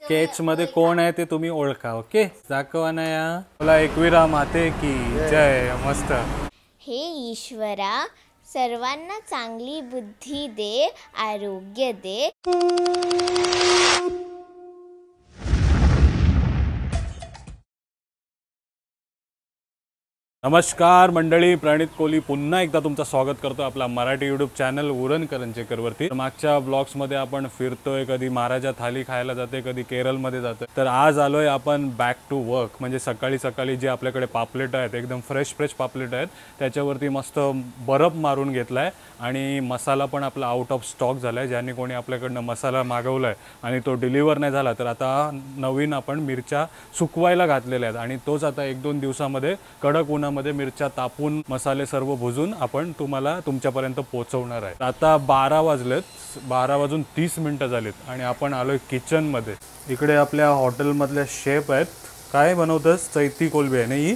Sketch मध्ये कोण आहे ते तुम्ही ओळखा. ओके, दाखवा ना या. बोला एकविरा माते की जय. मस्त. हे ईश्वरा, सर्वांना चांगली बुद्धी दे, आरोग्य दे. नमस्कार मंडळी, प्रणित कोहली पुन्हा एकदा तुमचं स्वागत करतो आपला मराठी यूट्यूब चॅनल उरण करंजेकरवरती. मागच्या ब्लॉग्समध्ये आपण फिरतोय, कधी महाराजा थाली खायला जाते, कधी केरळमध्ये जातोय. तर आज आलोय आपण बॅक टू वर्क. म्हणजे सकाळी सकाळी जे आपल्याकडे पापलेट आहेत, एकदम फ्रेश पापलेट आहेत, त्याच्यावरती मस्त बर्फ मारून घेतलाय आणि मसाला पण आपला आउट ऑफ स्टॉक झालाय. ज्यांनी कोणी आपल्याकडनं मसाला मागवलाय आणि तो डिलिव्हर नाही झाला, तर आता नवीन आपण मिरच्या सुकवायला घातलेल्या आहेत आणि तोच आता 1-2 दिवसामध्ये कडक उन्हामध्ये मिरच्या तापून मसाले सर्व भुजून आपण तुम्हाला तुमच्यापर्यंत पोहोचवणार आहे. आता 12 वाजलेत, 12:30 झालेत आणि आपण आलोय किचन मध्ये. इकडे आपल्या हॉटेलमधल्या शेफ आहेत. काय बनवतस? चैती कोलंबी आहे ना ही.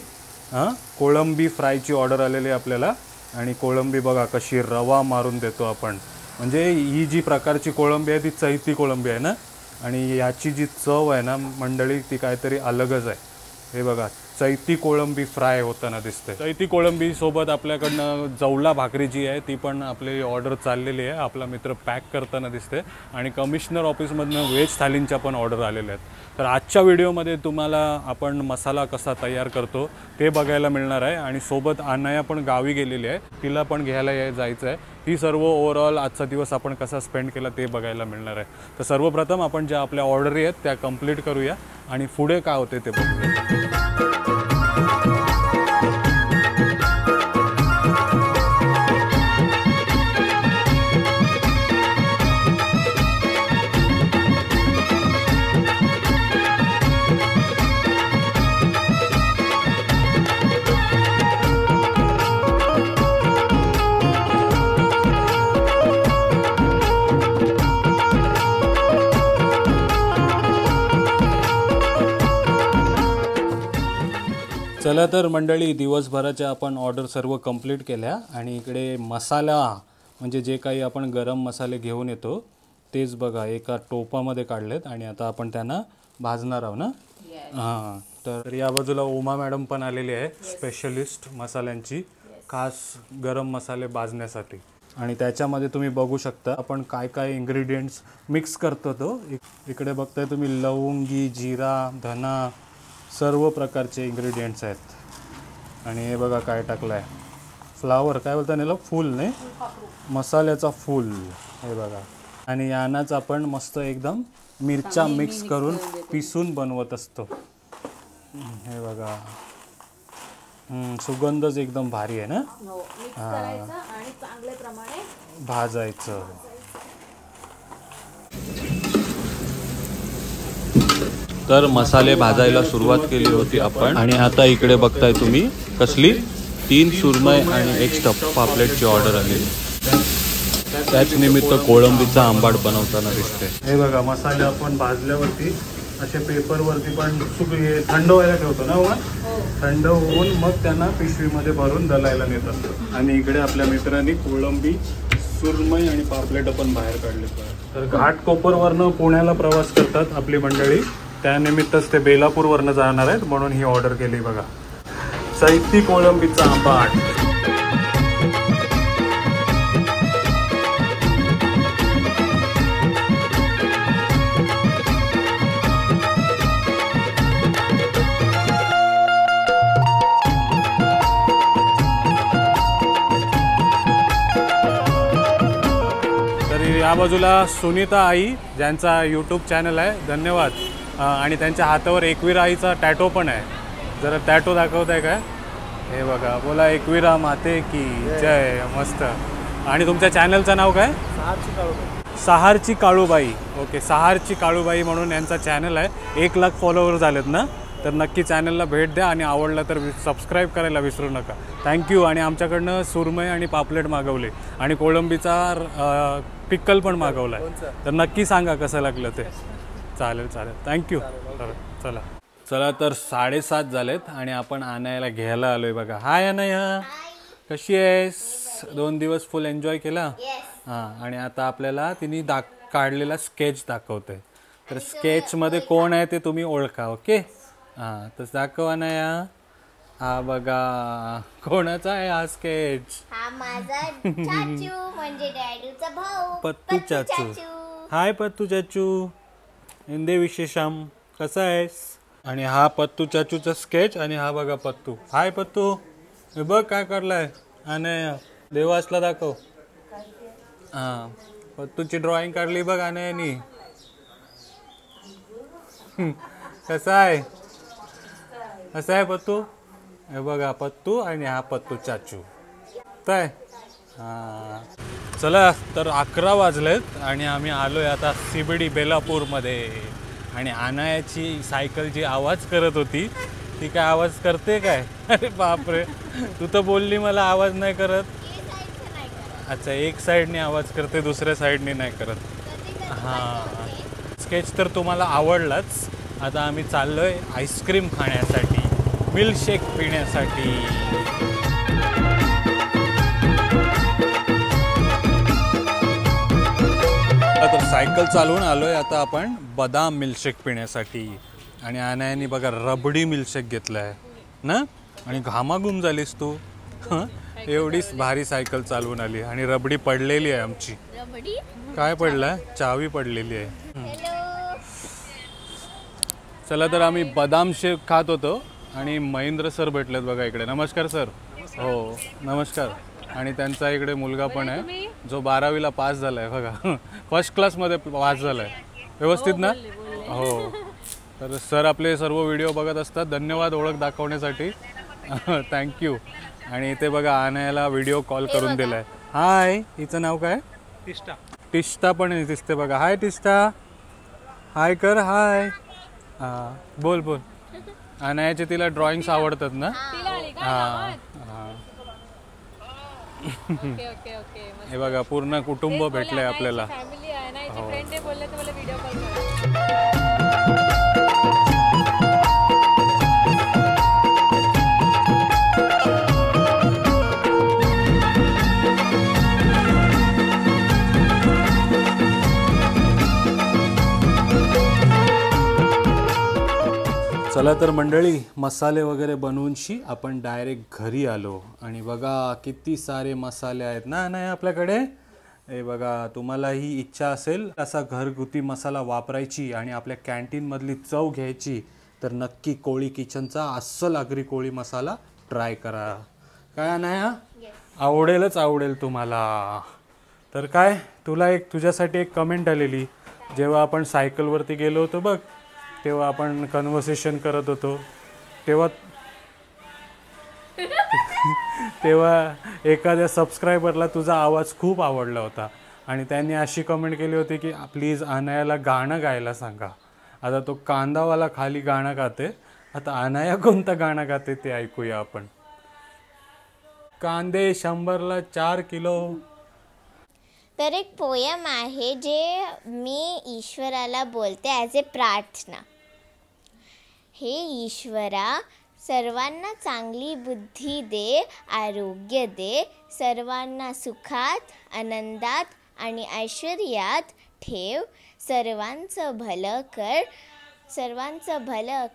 कोळंबी फ्रायची ऑर्डर आलेली आहे आपल्याला. आणि कोळंबी बघा कशी रवा मारून देतो आपण. म्हणजे ही जी प्रकारची कोळंबी आहे ती चैती कोळंबी आहे ना. आणि याची जी चव आहे ना मंडळी, ती काहीतरी अलगच आहे. हे बघा, चैती कोळंबी फ्राय होताना दिसते. चैती कोळंबी सोबत आपल्याकडनं जवला भाकरी जी आहे ती पण आपली ऑर्डर चाललेली आहे. आपला मित्र पॅक करताना दिसते. आणि कमिशनर ऑफिसमधनं व्हेज थालींच्या पण ऑर्डर आलेल्या आहेत. तर आजच्या व्हिडिओमध्ये तुम्हाला आपण मसाला कसा तयार करतो ते बघायला मिळणार आहे. आणि सोबत अनया पण गावी गेलेली आहे, तिला पण घ्यायला जायचं आहे. ती सर्व ओव्हरऑल आजचा दिवस आपण कसा स्पेंड केला ते बघायला मिळणार आहे. तर सर्वप्रथम आपण ज्या आपल्या ऑर्डरी आहेत त्या कंप्लीट करूया आणि पुढे काय होते ते बघूया. चला तर मंडळी, दिवसभराच्या आपण ऑर्डर सर्व कंप्लीट केल्या आणि इकडे मसाला म्हणजे जे काही आपण गरम मसाले घेऊन येतो तेच बघा एका टोपामध्ये काढलेत आणि आता आपण त्यांना भाजणार आहोत ना. हां, तर या बाजूला उमा मॅडम पण आलेली आहे, स्पेशलिस्ट मसाल्यांची, खास गरम मसाले भाजण्यासाठी. आणि त्याच्यामध्ये तुम्ही बघू शकता आपण काय काय इन्ग्रेडियंट्स मिक्स करतो. तो इकडे बघताय तुम्ही, लवंगी, जिरा, धना, सर्व प्रकारचे इन्ग्रेडियंट्स आहेत. आणि हे बघा काय टाकलं आहे, फ्लावर काय बोलता याला, फूल नाही, मसाल्याचा फूल. हे बघा. आणि यानाच आपण मस्त एकदम मिरच्या मिक्स करून पिसून बनवत असतो. हे बघा, सुगंधच एकदम भारी आहे ना. भाजायचं. तर मसाले भाजायला सुरुवात केली होती आपण. आणि आता इकडे बघताय तुम्ही कसली 3 सुरमई आणि 1 स्टफ पापलेटची ऑर्डर आलेली. त्याच निमित्त कोळंबीचा आंबाड बनवताना दिसते. हे बघा, मसाले आपण भाजल्यावरती असे पेपरवरती पण थंड व्हायला ठेवतो ना. थंड होऊन मग त्यांना पिशवीमध्ये भरून दलायला नेत असतो. आणि इकडे आपल्या मित्रांनी कोळंबी, सुरमई आणि पापलेट पण बाहेर काढले. तर घाटकोपरवरनं पुण्याला प्रवास करतात आपली मंडळी, त्यानिमित्तच ते बेलापूरवरनं जाणार आहेत, म्हणून ही ऑर्डर केली. बघा, चैती कोळंबीचा आंबाड. तर या बाजूला सुनीता आई, ज्यांचा यूट्यूब चॅनल आहे, धन्यवाद. आणि त्यांच्या हातावर एकविरा आईचा टॅटो पण आहे. जरा टॅटो दाखवताय काय? हे बघा, बोला एकविरा माते की जय. मस्त. आणि तुमच्या चॅनलचं नाव काय? सहारची काळूबाई. ओके, सहारची काळूबाई म्हणून यांचा चॅनल आहे. 1 लाख फॉलोअर झालेत ना. तर नक्की चॅनलला भेट द्या आणि आवडलं तर सबस्क्राईब करायला विसरू नका. थँक्यू. आणि आमच्याकडनं सुरमई आणि पापलेट मागवले आणि कोळंबीचा पिक्कल पण मागवला आहे. तर नक्की सांगा कसं लागलं ते. चालेल, थँक्यू. चला तर 7:30 झालेत आणि आपण अनयाला घ्यायला आलोय. बघा, हाय अनया, कशी आहेस? 2 दिवस फुल एन्जॉय केला. हां, आणि आता आपल्याला तिने काढलेला स्केच दाखवते. तर स्केच मध्ये कोण आहे ते तुम्ही ओळखा. ओके. हां तर दाखव अनाया. हा बघा कोणाचा आहे हा स्केच. हा माझा चाचू म्हणजे डॅडूचा भाऊ पत्तू चाचू. हाय पत्तू चाचू. हिंदे विशेषम कसा आहेस. आणि हा पत्तू चाचूचा स्केच आणि हा बघा पत्तू. हाय पत्तू. हे बघ काय करलाय अनाया. देवासला दाखव. हां पत्तूची ड्रॉइंग काढली बघ अनायानी. कसा आहे. कसा आहे पत्तू. हे बघा पत्तू आणि हा पत्तू चाचू काय. हां चला तर 11 वाजलेत आणि आम्ही आलोय आता CBD बेलापूरमध्ये. आणि अनायाची सायकल जी आवाज करत होती ती काय आवाज करते काय. अरे बापरे तू तर बोलली मला आवाज नाही करत. अच्छा एक साईडने आवाज करते दुसऱ्या साईडने नाही करत. हां स्केच तर तुम्हाला आवडलाच. आता आम्ही चाललोय आईस्क्रीम खाण्यासाठी मिल्कशेक पिण्यासाठी. तर सायकल चालवून आलोय आता आपण बदाम मिल्कशेक पिण्यासाठी. आणि अनायाने बघा रबडी मिल्कशेक घेतलाय ना. आणि घामाघूम झालीस तू. एवढीच भारी सायकल चालवून आली आणि रबडी पडलेली आहे आमची. काय पडलाय. चावी पडलेली आहे. चला तर आम्ही बदाम शेक खात होतो आणि महेंद्र सर भेटलेत बघा इकडे. नमस्कार सर. हो नमस्कार. आणि त्यांचा इकडे मुलगा पण आहे जो 12वीला पास झालाय बघा. फर्स्ट क्लासमध्ये पास झालाय. व्यवस्थित ना. हो तर सर आपले सर्व व्हिडिओ बघत असतात. धन्यवाद ओळख दाखवण्यासाठी. थँक्यू. आणि इथे बघा अनायाला व्हिडिओ कॉल करून दिलाय. हाय हिचं नाव काय. टिस्टा. टिस्टा पण दिसते बघा. हाय टिस्टा. हाय कर. हाय. हां बोल बोल. अनायाचे तिला ड्रॉइंग्स आवडतात ना. हां हां हे बघा पूर्ण कुटुंब भेटलंय आपल्याला. चला तर मंडळी मसाले वगैरे बनवूनशी आपण डायरेक्ट घरी आलो. आणि बघा किती सारे मसाले आहेत ना नाही आपल्याकडे. हे बघा तुम्हाला ही इच्छा असेल असा घरगुती मसाला वापरायची आणि आपल्या कॅन्टीनमधली चव घ्यायची तर नक्की कोळी किचनचा अस्सल आगरी कोळी मसाला ट्राय करा. काय अनाया आवडेलच आवडेल तुम्हाला. तर काय तुला तुझ्यासाठी एक कमेंट आलेली जेव्हा आपण सायकलवरती गेलो होतो बघ. तेव्हा आपण कन्व्हर्सेशन करत होतो तेव्हा एखाद्या सबस्क्रायबरला तुझा आवाज खूप आवडला होता आणि त्यांनी अशी कमेंट केली होती की प्लीज अनायाला गाणं गायला सांगा. आता तो कांदावाला खाली गाणं गाते. आता अनाया कोणतं गाणं गाते ते ऐकूया आपण. कांदे 100ला 4 किलो. तर एक पोयम आहे जे मी ईश्वराला बोलते ॲज ए प्रार्थना. हे ईश्वरा सर्वांना चांगली बुद्धी दे, आरोग्य दे, सर्वांना सुखात आनंदात आणि ऐश्वर्यात ठेव. सर्वांचं भलं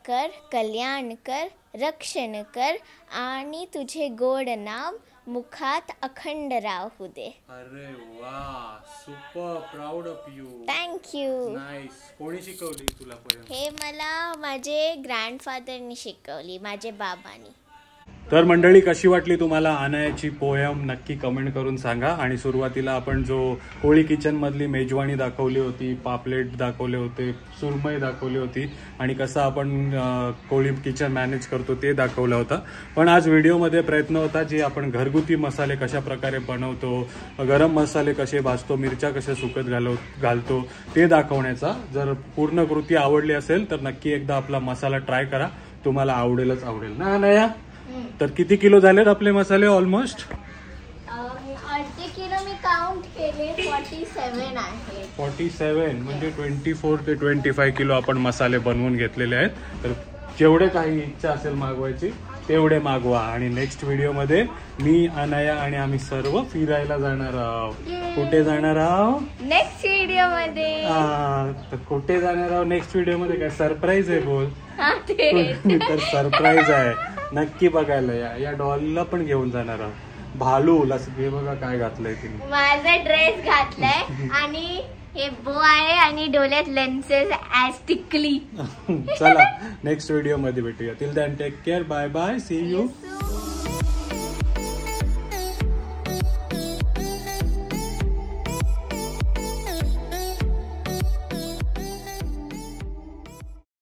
कर, कल्याण कर, रक्षण कर आणि तुझे गोड नाम मुखात अखंड राहू दे. अरे वा super. Proud of you. Thank you. Nice. कोणी शिकवली तुला पोयम. हे मला माझे ग्रँडफादरनी शिकवली, माझे बाबांनी. तर मंडळी कशी वाटली तुम्हाला अनायाची पोयम नक्की कमेंट करून सांगा. आणि सुरुवातीला आपण जो कोळी किचनमधली मेजवानी दाखवली होती, पापलेट दाखवले होते, सुरमई दाखवली होती आणि कसं आपण कोळी किचन मॅनेज करतो ते दाखवलं होतं. पण आज व्हिडिओमध्ये प्रयत्न होता जे आपण घरगुती मसाले कशा प्रकारे बनवतो, गरम मसाले कसे भाजतो, मिरच्या कशा सुकत घालतो ते दाखवण्याचा. जर पूर्ण कृती आवडली असेल तर नक्की एकदा आपला मसाला ट्राय करा. तुम्हाला आवडेलच आवडेल ना अनाया. तर किती किलो झालेत आपले मसाले. ऑलमोस्ट 80 किलो मी काउंट केले. 47 आहे. 47 म्हणजे 24 ते 25 किलो आपण मसाले बनवून घेतलेले आहेत. तर जेवढे काही इच्छा असेल मागवायची तेवढे मागवा. आणि नेक्स्ट व्हिडिओमध्ये मी, अनया आणि आम्ही सर्व फिरायला जाणार आहोत. कुठे जाणार आहोत नेक्स्ट व्हिडिओ मध्ये? तर कुठे जाणार आहोत नेक्स्ट व्हिडिओ मध्ये? काय सरप्राईज आहे बोल. हा, ते. तर सरप्राईज आहे, नक्की बघायला या डॉलला पण घेऊन जाणार आहोत. भालूला हे बघा काय घातलंय तिने. माझा ड्रेस घातलाय आणि हे बो आहे आणि डोळ्यात लेन्सेस ऍज टिकली. चला नेक्स्ट व्हिडिओ मध्ये भेटूया. Till then take care, bye bye, see you.